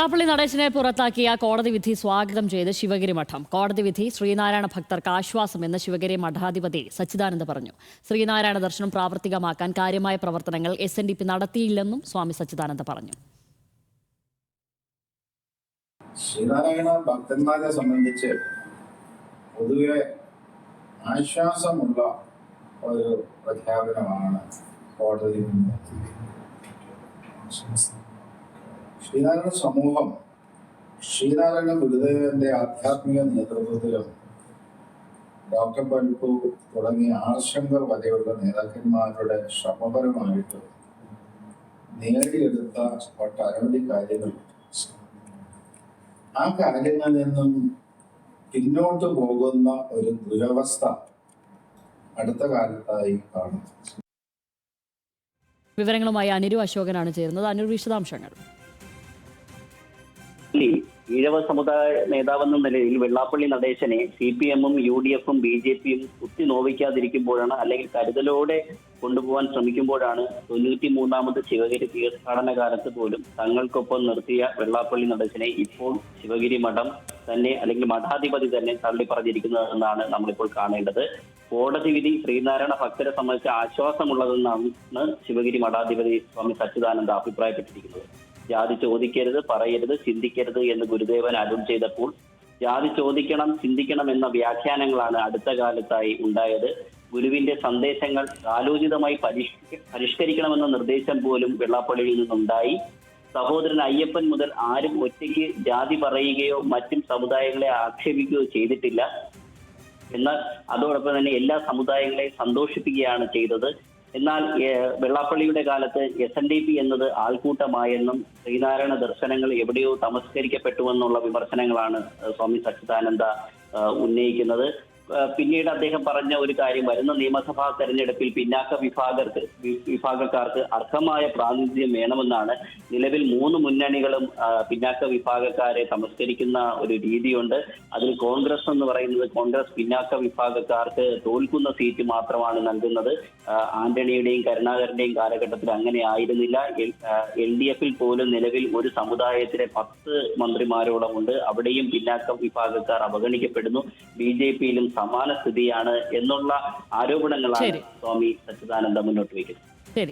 വെള്ളാപ്പള്ളി നടേശനെ പുറത്താക്കിയ കോടതി വിധി സ്വാഗതം ചെയ്ത് ശിവഗിരി മഠം. കോടതി വിധി ശ്രീനാരായണ ഭക്തർക്ക് ആശ്വാസമെന്ന് ശിവഗിരി മഠാധിപതി സച്ചിദാനന്ദ പറഞ്ഞു. ശ്രീനാരായണ ദർശനം പ്രാവർത്തികമാക്കാൻ കാര്യമായ പ്രവർത്തനങ്ങൾ SNDP നടത്തിയില്ലെന്നും സ്വാമി സച്ചിദാനന്ദ പറഞ്ഞു. ശ്രീനാരായണ ഭക്തന്മാരെ സംബന്ധിച്ച് പൊതുവെ ആശ്വാസമുള്ള ഒരു പ്രഖ്യാപനമാണ് കോടതി. ശ്രീനാരായണ സമൂഹം ശ്രീനാരായണ ഗുരുദേവന്റെ ആധ്യാത്മിക നേതൃത്വത്തിലും ഡോക്ടർ പൽപ്പു തുടങ്ങിയ ആർശങ്കർ വരെയുള്ള നേതാക്കന്മാരുടെ ശ്രമപരമായിട്ട് നേടിയെടുത്ത ഒട്ടനവധി കാര്യങ്ങൾ, ആ കാര്യങ്ങളിൽ നിന്നും പിന്നോട്ട് പോകുന്ന ഒരു ദുരവസ്ഥ അടുത്ത കാലത്തായി കാണുന്നു. വിവരങ്ങളുമായി അനിരു അശോകനാണ് ചേരുന്നത്. അനിരു, വിശദാംശങ്ങൾ. ഈഴവ സമുദായ നേതാവെന്ന നിലയിൽ വെള്ളാപ്പള്ളി നടേശനെ CPM-ഉം UDF-ഉം BJP-യും കുത്തി നോവിക്കാതിരിക്കുമ്പോഴാണ്, അല്ലെങ്കിൽ കരുതലോടെ കൊണ്ടുപോകാൻ ശ്രമിക്കുമ്പോഴാണ് 93ാമത് ശിവഗിരി തീർത്ഥാടന കാലത്ത് പോലും തങ്ങൾക്കൊപ്പം നിർത്തിയ വെള്ളാപ്പള്ളി നടേശനെ ഇപ്പോൾ ശിവഗിരി മഠം തന്നെ, അല്ലെങ്കിൽ മഠാധിപതി തന്നെ തള്ളിപ്പറഞ്ഞിരിക്കുന്നതെന്നാണ് നമ്മളിപ്പോൾ കാണേണ്ടത്. കോടതി വിധി ശ്രീനാരായണ ഭക്തരെ സംബന്ധിച്ച് ആശ്വാസമുള്ളതെന്നാണ് ശിവഗിരി മഠാധിപതി സ്വാമി സച്ചിദാനന്ദ അഭിപ്രായപ്പെട്ടിരിക്കുന്നത്. ജാതി ചോദിക്കരുത്, പറയരുത്, ചിന്തിക്കരുത് എന്ന് ഗുരുദേവൻ അരുൾ ചെയ്തപ്പോൾ ജാതി ചോദിക്കണം, ചിന്തിക്കണം എന്ന വ്യാഖ്യാനങ്ങളാണ് അടുത്ത കാലത്തായി ഉണ്ടായത്. ഗുരുവിന്റെ സന്ദേശങ്ങൾ കാലോചിതമായി പരിഷ്കരിക്കണമെന്ന നിർദ്ദേശം പോലും വെള്ളാപ്പള്ളിയിൽ നിന്നുണ്ടായി. സഹോദരൻ അയ്യപ്പൻ മുതൽ ആരും ഒറ്റയ്ക്ക് ജാതി പറയുകയോ മറ്റും സമുദായങ്ങളെ ആക്ഷേപിക്കുകയോ ചെയ്തിട്ടില്ല. എന്നാൽ അതോടൊപ്പം തന്നെ എല്ലാ സമുദായങ്ങളെയും സന്തോഷിപ്പിക്കുകയാണ് ചെയ്തത്. എന്നാൽ വെള്ളാപ്പള്ളിയുടെ കാലത്ത് SNDP എന്നത് ആൾക്കൂട്ടമായെന്നും ശ്രീനാരായണ ദർശനങ്ങൾ എവിടെയോ തമസ്കരിക്കപ്പെട്ടുവെന്നുള്ള വിമർശനക്കാണ് സ്വാമി സച്ചിദാനന്ദ ഉന്നയിക്കുന്നത്. പിന്നീട് അദ്ദേഹം പറഞ്ഞ ഒരു കാര്യം, വരുന്ന നിയമസഭാ തെരഞ്ഞെടുപ്പിൽ പിന്നാക്ക വിഭാഗക്കാർക്ക് അർഹമായ പ്രാതിനിധ്യം വേണമെന്നാണ്. നിലവിൽ 3 മുന്നണികളും പിന്നാക്ക വിഭാഗക്കാരെ തമസ്കരിക്കുന്ന ഒരു രീതിയുണ്ട്. അതിൽ കോൺഗ്രസ് എന്ന് പറയുന്നത്, കോൺഗ്രസ് പിന്നാക്ക വിഭാഗക്കാർക്ക് തോൽക്കുന്ന സീറ്റ് മാത്രമാണ് നൽകുന്നത്. ആന്റണിയുടെയും കരുണാകരന്റെയും കാലഘട്ടത്തിൽ അങ്ങനെ ആയിരുന്നില്ല. LDF-ൽ പോലും നിലവിൽ ഒരു സമുദായത്തിലെ 10 മന്ത്രിമാരോളം ഉണ്ട്. അവിടെയും പിന്നാക്ക വിഭാഗക്കാർ അവഗണിക്കപ്പെടുന്നു. BJP-യിലും സമാന സ്ഥിതിയാണ് എന്നുള്ള ആരോപണങ്ങളാണ് സ്വാമി സച്ചിദാനന്ദ മുന്നോട്ട് വയ്ക്കുന്നത്.